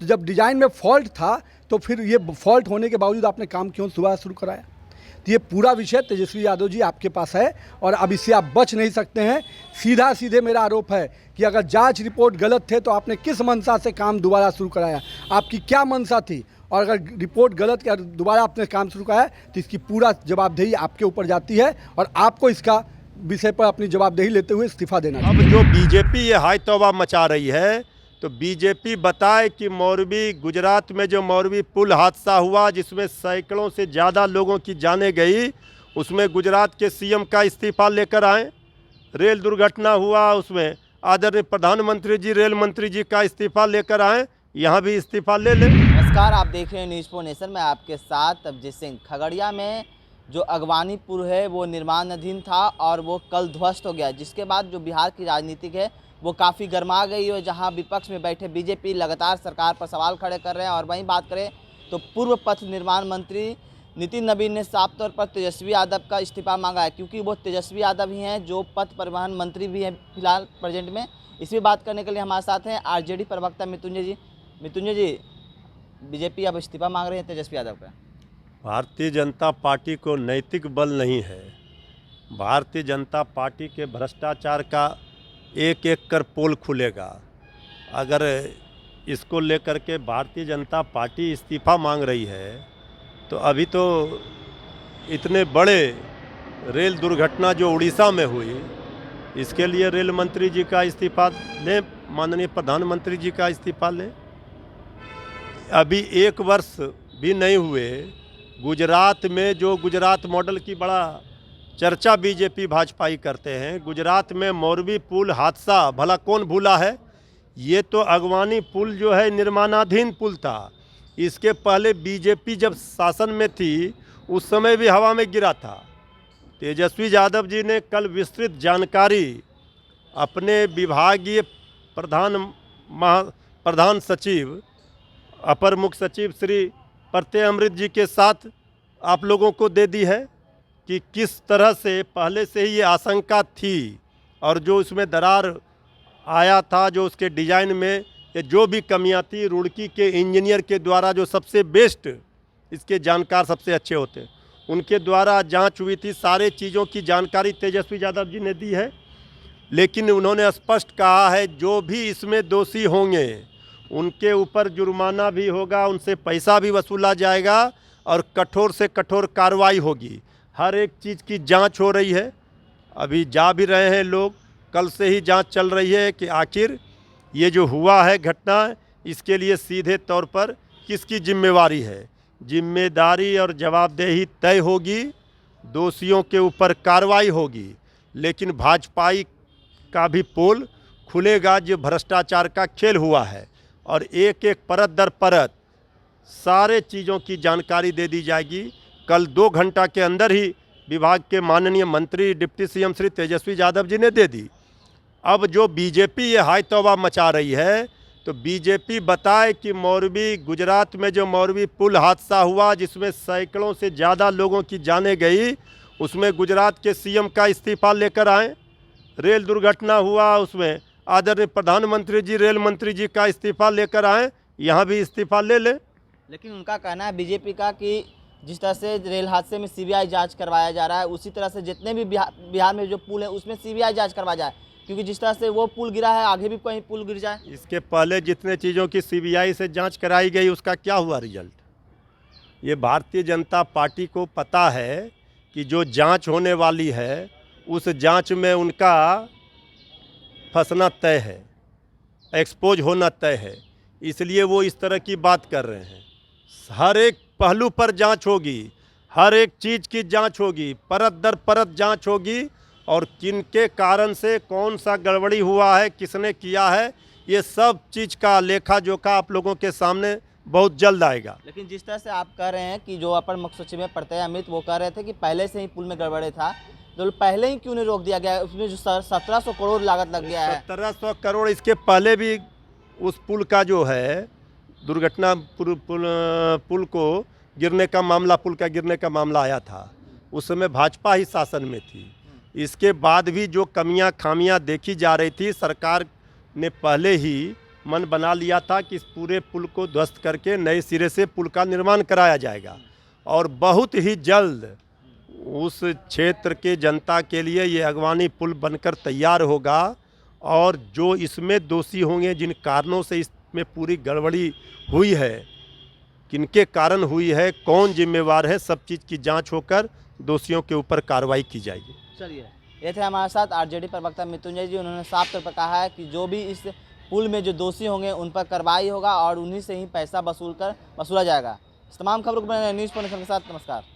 तो जब डिज़ाइन में फॉल्ट था तो फिर ये फॉल्ट होने के बावजूद आपने काम क्यों दोबारा शुरू कराया? तो ये पूरा विषय तेजस्वी यादव जी आपके पास है और अब इससे आप बच नहीं सकते हैं। सीधा सीधे मेरा आरोप है कि अगर जांच रिपोर्ट गलत थे तो आपने किस मंशा से काम दोबारा शुरू कराया, आपकी क्या मंशा थी? और अगर रिपोर्ट गलत या दोबारा आपने काम शुरू कराया तो इसकी पूरा जवाबदेही आपके ऊपर जाती है और आपको इसका विषय पर अपनी जवाबदेही लेते हुए इस्तीफा देना चाहिए। अब जो बीजेपी ये हाय तौबा मचा रही है, तो बीजेपी बताए कि मौरवी गुजरात में जो मौरवी पुल हादसा हुआ जिसमें सैकड़ों से ज़्यादा लोगों की जानें गई, उसमें गुजरात के सीएम का इस्तीफा लेकर आए। रेल दुर्घटना हुआ उसमें आदरणीय प्रधानमंत्री जी, रेल मंत्री जी का इस्तीफा लेकर आए, यहाँ भी इस्तीफा ले लें। नमस्कार, आप देख रहे हैं न्यूज़ फॉर नेशन। मैं आपके साथ अभिजीत सिंह। खगड़िया में जो अगवानी पुल है वो निर्माणाधीन था और वो कल ध्वस्त हो गया, जिसके बाद जो बिहार की राजनीतिक है वो काफ़ी गर्मा गई है। जहां विपक्ष में बैठे बीजेपी लगातार सरकार पर सवाल खड़े कर रहे हैं। और वहीं बात करें तो पूर्व पथ निर्माण मंत्री नितिन नवीन ने साफ तौर पर तेजस्वी यादव का इस्तीफा मांगा है, क्योंकि वो तेजस्वी यादव ही हैं जो पथ परिवहन मंत्री भी हैं फिलहाल प्रेजेंट में। इसी बात करने के लिए हमारे साथ हैं आरजेडी प्रवक्ता मृत्युंजय जी। मृत्युंजय जी, बीजेपी अब इस्तीफा मांग रहे हैं तेजस्वी यादव का। भारतीय जनता पार्टी को नैतिक बल नहीं है। भारतीय जनता पार्टी के भ्रष्टाचार का एक एक कर पोल खुलेगा। अगर इसको लेकर के भारतीय जनता पार्टी इस्तीफा मांग रही है तो अभी तो इतने बड़े रेल दुर्घटना जो उड़ीसा में हुई, इसके लिए रेल मंत्री जी का इस्तीफा लें, माननीय प्रधानमंत्री जी का इस्तीफा लें। अभी 1 वर्ष भी नहीं हुए, गुजरात में जो गुजरात मॉडल की बड़ा चर्चा बीजेपी भाजपाई करते हैं, गुजरात में मौरवी पुल हादसा भला कौन भूला है। ये तो अगवानी पुल जो है निर्माणाधीन पुल था। इसके पहले बीजेपी जब शासन में थी उस समय भी हवा में गिरा था। तेजस्वी यादव जी ने कल विस्तृत जानकारी अपने विभागीय प्रधान सचिव, अपर मुख्य सचिव श्री प्रत्यय अमृत जी के साथ आप लोगों को दे दी है कि किस तरह से पहले से ही ये आशंका थी और जो उसमें दरार आया था, जो उसके डिज़ाइन में ये जो भी कमियां थी, रुड़की के इंजीनियर के द्वारा, जो सबसे बेस्ट इसके जानकार सबसे अच्छे होते, उनके द्वारा जांच हुई थी। सारे चीज़ों की जानकारी तेजस्वी यादव जी ने दी है, लेकिन उन्होंने स्पष्ट कहा है जो भी इसमें दोषी होंगे उनके ऊपर जुर्माना भी होगा, उनसे पैसा भी वसूला जाएगा और कठोर से कठोर कार्रवाई होगी। हर एक चीज़ की जांच हो रही है, अभी जा भी रहे हैं लोग। कल से ही जांच चल रही है कि आखिर ये जो हुआ है घटना, इसके लिए सीधे तौर पर किसकी जिम्मेवारी है। जिम्मेदारी और जवाबदेही तय होगी, दोषियों के ऊपर कार्रवाई होगी, लेकिन भाजपाई का भी पोल खुलेगा जो भ्रष्टाचार का खेल हुआ है और एक एक परत दर परत सारे चीज़ों की जानकारी दे दी जाएगी। कल 2 घंटा के अंदर ही विभाग के माननीय मंत्री डिप्टी सीएम श्री तेजस्वी यादव जी ने दे दी। अब जो बीजेपी ये हाय तौबा मचा रही है, तो बीजेपी बताए कि मौरवी गुजरात में जो मौरवी पुल हादसा हुआ जिसमें सैकड़ों से ज़्यादा लोगों की जानें गई, उसमें गुजरात के सीएम का इस्तीफा लेकर आए। रेल दुर्घटना हुआ उसमें आदरणीय प्रधानमंत्री जी, रेल मंत्री जी का इस्तीफा लेकर आए, यहाँ भी इस्तीफा ले लें। लेकिन उनका कहना है बीजेपी का कि जिस तरह से रेल हादसे में सीबीआई जांच करवाया जा रहा है, उसी तरह से जितने भी बिहार में जो पुल है उसमें सीबीआई जांच करवाया जाए, क्योंकि जिस तरह से वो पुल गिरा है आगे भी कहीं पुल गिर जाए। इसके पहले जितने चीज़ों की सीबीआई से जांच कराई गई उसका क्या हुआ रिजल्ट? ये भारतीय जनता पार्टी को पता है कि जो जांच होने वाली है उस जांच में उनका फंसना तय है, एक्सपोज होना तय है, इसलिए वो इस तरह की बात कर रहे हैं। हर एक पहलू पर जांच होगी, हर एक चीज़ की जांच होगी, परत दर परत जांच होगी और किनके कारण से कौन सा गड़बड़ी हुआ है, किसने किया है, ये सब चीज़ का लेखा जोखा आप लोगों के सामने बहुत जल्द आएगा। लेकिन जिस तरह से आप कह रहे हैं कि जो अपर मुख्य सचिव है प्रत्यय अमृत, वो कह रहे थे कि पहले से ही पुल में गड़बड़े था, तो पहले ही क्यों नहीं रोक दिया गया? उसमें जो 1700 करोड़ लागत लग गया है। 1700 करोड़ इसके पहले भी उस पुल का जो है दुर्घटना, पुल को गिरने का मामला, पुल का गिरने का मामला आया था, उस समय भाजपा ही शासन में थी। इसके बाद भी जो कमियां खामियां देखी जा रही थी, सरकार ने पहले ही मन बना लिया था कि इस पूरे पुल को ध्वस्त करके नए सिरे से पुल का निर्माण कराया जाएगा और बहुत ही जल्द उस क्षेत्र के जनता के लिए ये अगवानी पुल बनकर तैयार होगा और जो इसमें दोषी होंगे, जिन कारणों से इसमें पूरी गड़बड़ी हुई है, किनके कारण हुई है, कौन जिम्मेवार है, सब चीज़ की जांच होकर दोषियों के ऊपर कार्रवाई की जाएगी। चलिए, ये थे हमारे साथ आरजेडी प्रवक्ता मृत्युंजय जी। उन्होंने साफ तौर पर कहा है कि जो भी इस पुल में जो दोषी होंगे उन पर कार्रवाई होगा और उन्हीं से ही पैसा वसूला जाएगा। इस तमाम खबरों को बने न्यूज़ पॉइंट के साथ नमस्कार।